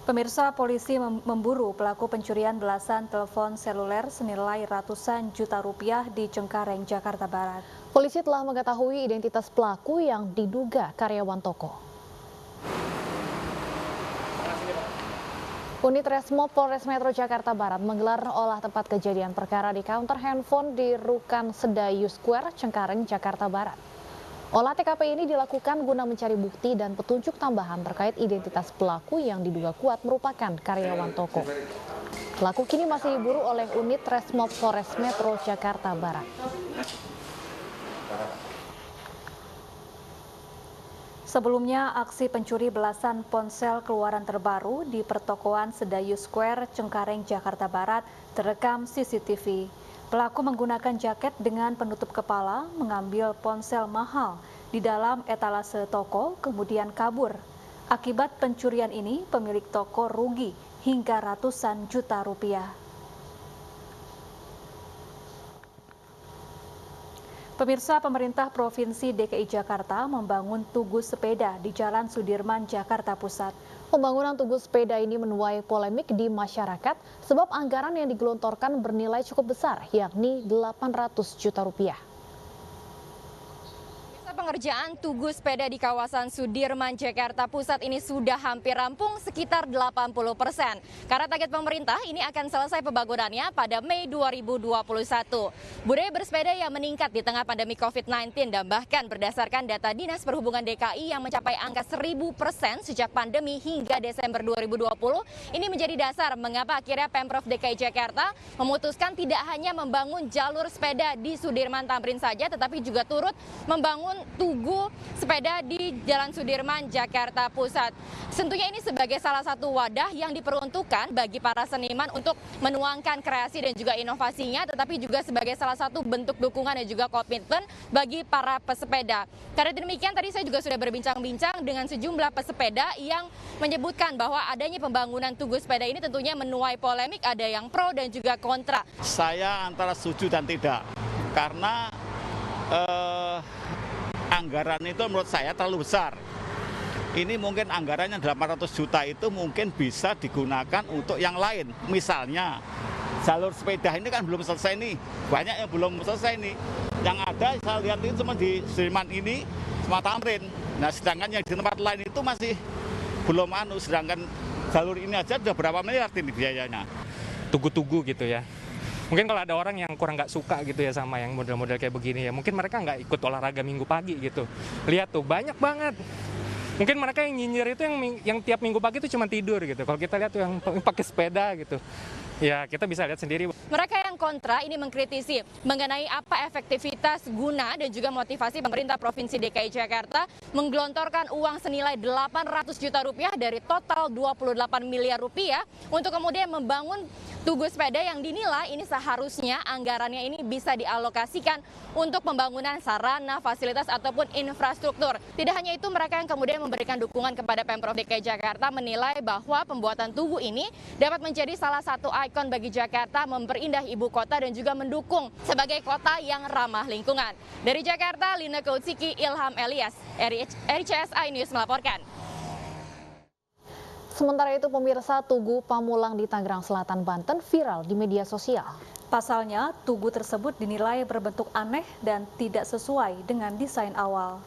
Pemirsa, polisi memburu pelaku pencurian belasan telepon seluler senilai ratusan juta rupiah di Cengkareng, Jakarta Barat. Polisi telah mengetahui identitas pelaku yang diduga karyawan toko. Unit Resmob Polres Metro Jakarta Barat menggelar olah tempat kejadian perkara di counter handphone di Rukan Sedayu Square, Cengkareng, Jakarta Barat. Olah TKP ini dilakukan guna mencari bukti dan petunjuk tambahan terkait identitas pelaku yang diduga kuat merupakan karyawan toko. Pelaku kini masih diburu oleh unit Resmob Polres Metro Jakarta Barat. Sebelumnya, aksi pencuri belasan ponsel keluaran terbaru di pertokoan Sedayu Square, Cengkareng, Jakarta Barat terekam CCTV. Pelaku menggunakan jaket dengan penutup kepala, mengambil ponsel mahal di dalam etalase toko, kemudian kabur. Akibat pencurian ini, pemilik toko rugi hingga ratusan juta rupiah. Pemirsa, pemerintah Provinsi DKI Jakarta membangun tugu sepeda di Jalan Sudirman, Jakarta Pusat. Pembangunan tugu sepeda ini menuai polemik di masyarakat sebab anggaran yang digelontorkan bernilai cukup besar, yakni 800 juta rupiah. Pengerjaan tugu sepeda di kawasan Sudirman, Jakarta Pusat ini sudah hampir rampung sekitar 80%. Karena target pemerintah ini akan selesai pembangunannya pada Mei 2021. Budaya bersepeda yang meningkat di tengah pandemi COVID-19 dan bahkan berdasarkan data Dinas Perhubungan DKI yang mencapai angka 1000% sejak pandemi hingga Desember 2020, ini menjadi dasar mengapa akhirnya Pemprov DKI Jakarta memutuskan tidak hanya membangun jalur sepeda di Sudirman Tamrin saja, tetapi juga turut membangun tugu sepeda di Jalan Sudirman, Jakarta Pusat. Tentunya ini sebagai salah satu wadah yang diperuntukkan bagi para seniman untuk menuangkan kreasi dan juga inovasinya, tetapi juga sebagai salah satu bentuk dukungan dan juga komitmen bagi para pesepeda. Karena demikian, tadi saya juga sudah berbincang-bincang dengan sejumlah pesepeda yang menyebutkan bahwa adanya pembangunan tugu sepeda ini tentunya menuai polemik, ada yang pro dan juga kontra. Saya antara setuju dan tidak, karena anggaran itu menurut saya terlalu besar. Ini mungkin anggarannya 800 juta itu mungkin bisa digunakan untuk yang lain. Misalnya jalur sepeda ini kan belum selesai nih, banyak yang belum selesai nih. Yang ada saya lihat itu cuma di Sudirman ini, cuma Tamrin. Nah sedangkan yang di tempat lain itu masih belum sedangkan jalur ini aja udah berapa miliar ini biayanya. Tugu-tugu gitu ya. Mungkin kalau ada orang yang kurang nggak suka gitu ya sama yang model-model kayak begini ya, mungkin mereka nggak ikut olahraga minggu pagi gitu. Lihat tuh, banyak banget. Mungkin mereka yang nyinyir itu yang tiap minggu pagi itu cuma tidur gitu. Kalau kita lihat tuh yang pakai sepeda gitu, ya kita bisa lihat sendiri. Mereka yang kontra ini mengkritisi mengenai apa efektivitas guna dan juga motivasi pemerintah Provinsi DKI Jakarta menggelontorkan uang senilai 800 juta rupiah dari total 28 miliar rupiah untuk kemudian membangun tugu sepeda yang dinilai ini seharusnya anggarannya ini bisa dialokasikan untuk pembangunan sarana, fasilitas ataupun infrastruktur. Tidak hanya itu, mereka yang kemudian memberikan dukungan kepada Pemprov DKI Jakarta menilai bahwa pembuatan tugu ini dapat menjadi salah satu ikon bagi Jakarta memperindah ibu kota dan juga mendukung sebagai kota yang ramah lingkungan. Dari Jakarta, Lina Kautsiki, Ilham Elias, RCSI News melaporkan. Sementara itu, pemirsa, Tugu Pamulang di Tangerang Selatan, Banten viral di media sosial. Pasalnya, tugu tersebut dinilai berbentuk aneh dan tidak sesuai dengan desain awal.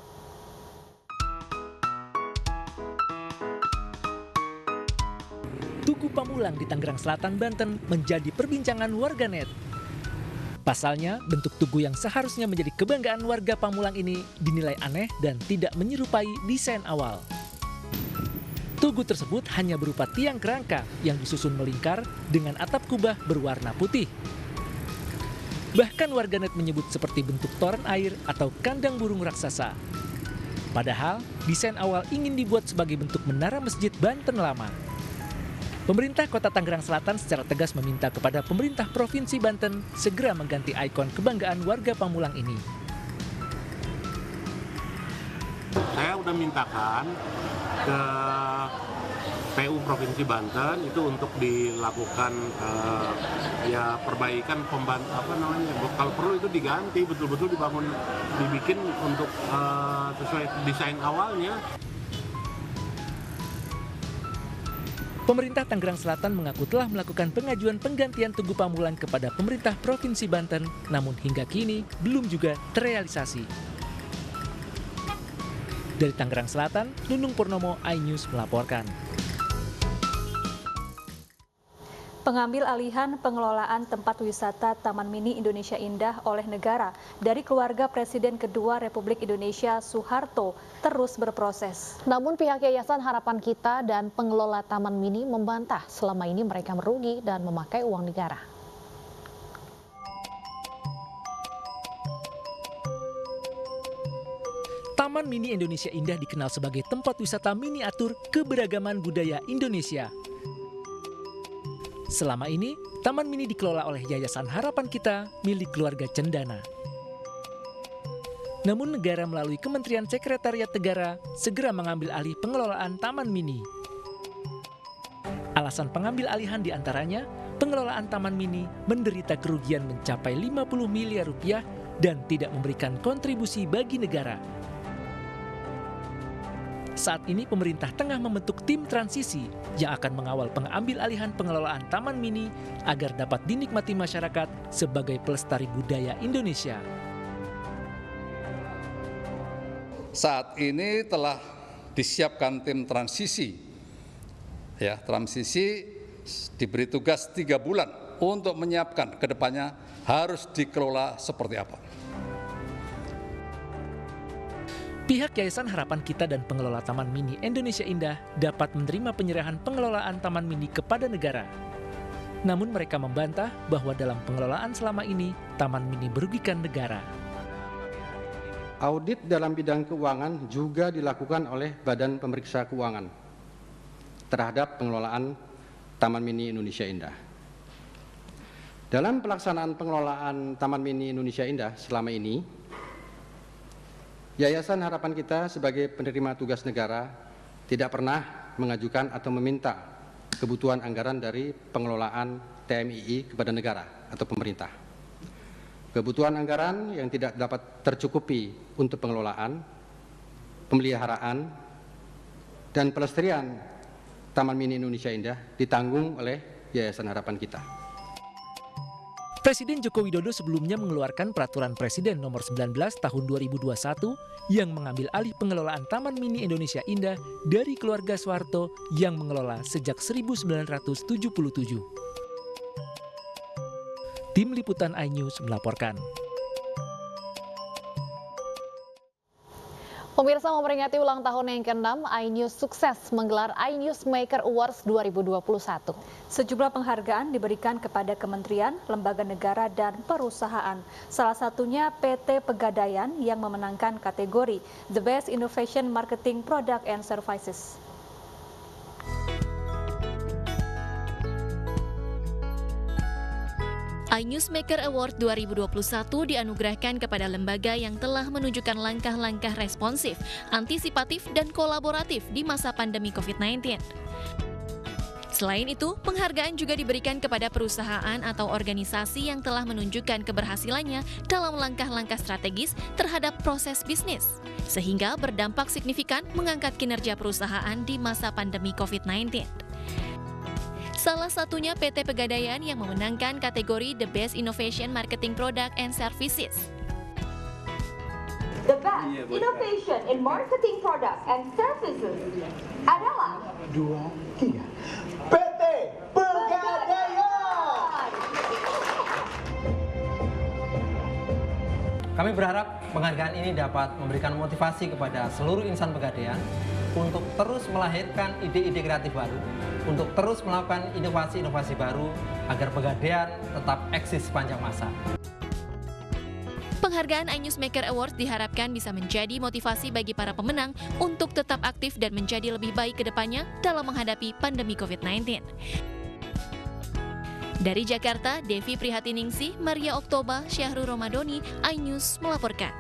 Tugu Pamulang di Tangerang Selatan, Banten menjadi perbincangan warganet. Pasalnya, bentuk tugu yang seharusnya menjadi kebanggaan warga Pamulang ini dinilai aneh dan tidak menyerupai desain awal. Tugu tersebut hanya berupa tiang kerangka yang disusun melingkar dengan atap kubah berwarna putih. Bahkan warganet menyebut seperti bentuk toren air atau kandang burung raksasa. Padahal, desain awal ingin dibuat sebagai bentuk menara masjid Banten lama. Pemerintah Kota Tangerang Selatan secara tegas meminta kepada pemerintah Provinsi Banten segera mengganti ikon kebanggaan warga Pamulang ini. Saya udah mintakan ke PU Provinsi Banten itu untuk dilakukan perbaikan kalau perlu itu diganti, betul-betul dibikin untuk sesuai desain awalnya. Pemerintah Tangerang Selatan mengaku telah melakukan pengajuan penggantian Tugu Pamulang kepada pemerintah Provinsi Banten, namun hingga kini belum juga terrealisasi. Dari Tangerang Selatan, Nunung Purnomo, iNews melaporkan. Pengambil alihan pengelolaan tempat wisata Taman Mini Indonesia Indah oleh negara dari keluarga Presiden kedua Republik Indonesia Soeharto terus berproses. Namun pihak Yayasan Harapan Kita dan pengelola Taman Mini membantah selama ini mereka merugi dan memakai uang negara. Taman Mini Indonesia Indah dikenal sebagai tempat wisata miniatur keberagaman budaya Indonesia. Selama ini, Taman Mini dikelola oleh Yayasan Harapan Kita milik keluarga Cendana. Namun negara melalui Kementerian Sekretariat Negara segera mengambil alih pengelolaan Taman Mini. Alasan pengambil alihan diantaranya, pengelolaan Taman Mini menderita kerugian mencapai 50 miliar rupiah dan tidak memberikan kontribusi bagi negara. Saat ini pemerintah tengah membentuk tim transisi yang akan mengawal pengambil alihan pengelolaan Taman Mini agar dapat dinikmati masyarakat sebagai pelestari budaya Indonesia. Saat ini telah disiapkan tim transisi. Transisi diberi tugas 3 bulan untuk menyiapkan ke depannya harus dikelola seperti apa. Pihak Yayasan Harapan Kita dan pengelola Taman Mini Indonesia Indah dapat menerima penyerahan pengelolaan Taman Mini kepada negara. Namun mereka membantah bahwa dalam pengelolaan selama ini, Taman Mini merugikan negara. Audit dalam bidang keuangan juga dilakukan oleh Badan Pemeriksa Keuangan terhadap pengelolaan Taman Mini Indonesia Indah. Dalam pelaksanaan pengelolaan Taman Mini Indonesia Indah selama ini, Yayasan Harapan Kita sebagai penerima tugas negara tidak pernah mengajukan atau meminta kebutuhan anggaran dari pengelolaan TMII kepada negara atau pemerintah. Kebutuhan anggaran yang tidak dapat tercukupi untuk pengelolaan, pemeliharaan, dan pelestarian Taman Mini Indonesia Indah ditanggung oleh Yayasan Harapan Kita. Presiden Joko Widodo sebelumnya mengeluarkan Peraturan Presiden Nomor 19 Tahun 2021 yang mengambil alih pengelolaan Taman Mini Indonesia Indah dari keluarga Soeharto yang mengelola sejak 1977. Tim Liputan iNews melaporkan. Pemirsa, memperingati ulang tahun yang ke-6, iNews sukses menggelar iNews Maker Awards 2021. Sejumlah penghargaan diberikan kepada kementerian, lembaga negara, dan perusahaan. Salah satunya PT Pegadaian yang memenangkan kategori The Best Innovation Marketing Product and Services. iNews Maker Award 2021 dianugerahkan kepada lembaga yang telah menunjukkan langkah-langkah responsif, antisipatif, dan kolaboratif di masa pandemi COVID-19. Selain itu, penghargaan juga diberikan kepada perusahaan atau organisasi yang telah menunjukkan keberhasilannya dalam langkah-langkah strategis terhadap proses bisnis, sehingga berdampak signifikan mengangkat kinerja perusahaan di masa pandemi COVID-19. Salah satunya PT Pegadaian yang memenangkan kategori The Best Innovation Marketing Product and Services. The Best Innovation in Marketing Product and Services adalah 2, 3 PT Pegadaian. Kami berharap penghargaan ini dapat memberikan motivasi kepada seluruh insan Pegadaian untuk terus melahirkan ide-ide kreatif baru, untuk terus melakukan inovasi-inovasi baru agar Pegadaian tetap eksis sepanjang masa. Penghargaan iNews Maker Awards diharapkan bisa menjadi motivasi bagi para pemenang untuk tetap aktif dan menjadi lebih baik ke depannya dalam menghadapi pandemi COVID-19. Dari Jakarta, Devi Prihatiningsih, Maria Oktoba, Syahrul Romadoni, iNews melaporkan.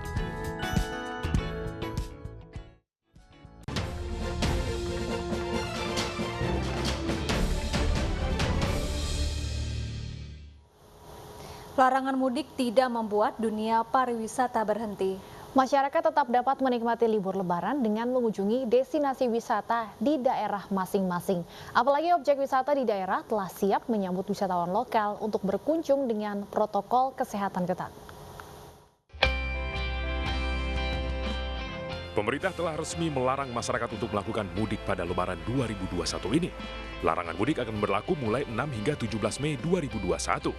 Larangan mudik tidak membuat dunia pariwisata berhenti. Masyarakat tetap dapat menikmati libur lebaran dengan mengunjungi destinasi wisata di daerah masing-masing. Apalagi objek wisata di daerah telah siap menyambut wisatawan lokal untuk berkunjung dengan protokol kesehatan ketat. Pemerintah telah resmi melarang masyarakat untuk melakukan mudik pada Lebaran 2021 ini. Larangan mudik akan berlaku mulai 6 hingga 17 Mei 2021.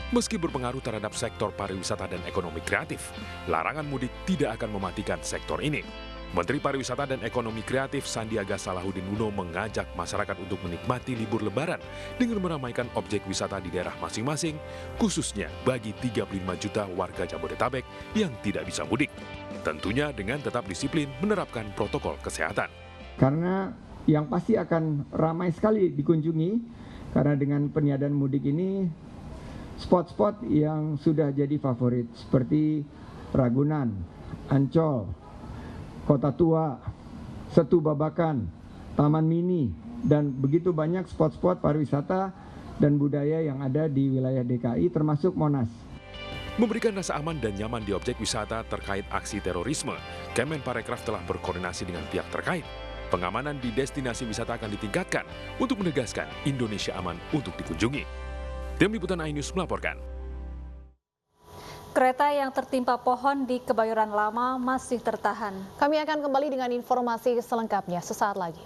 Meski berpengaruh terhadap sektor pariwisata dan ekonomi kreatif, larangan mudik tidak akan mematikan sektor ini. Menteri Pariwisata dan Ekonomi Kreatif Sandiaga Salahuddin Uno mengajak masyarakat untuk menikmati libur Lebaran dengan meramaikan objek wisata di daerah masing-masing, khususnya bagi 35 juta warga Jabodetabek yang tidak bisa mudik. Tentunya dengan tetap disiplin menerapkan protokol kesehatan. Karena yang pasti akan ramai sekali dikunjungi, karena dengan peniadaan mudik ini, spot-spot yang sudah jadi favorit seperti Ragunan, Ancol, Kota Tua, Setu Babakan, Taman Mini, dan begitu banyak spot-spot pariwisata dan budaya yang ada di wilayah DKI termasuk Monas. Memberikan rasa aman dan nyaman di objek wisata terkait aksi terorisme, Kemenparekraf telah berkoordinasi dengan pihak terkait. Pengamanan di destinasi wisata akan ditingkatkan untuk menegaskan Indonesia aman untuk dikunjungi. Tim Liputan iNews melaporkan. Kereta yang tertimpa pohon di Kebayoran Lama masih tertahan. Kami akan kembali dengan informasi selengkapnya sesaat lagi.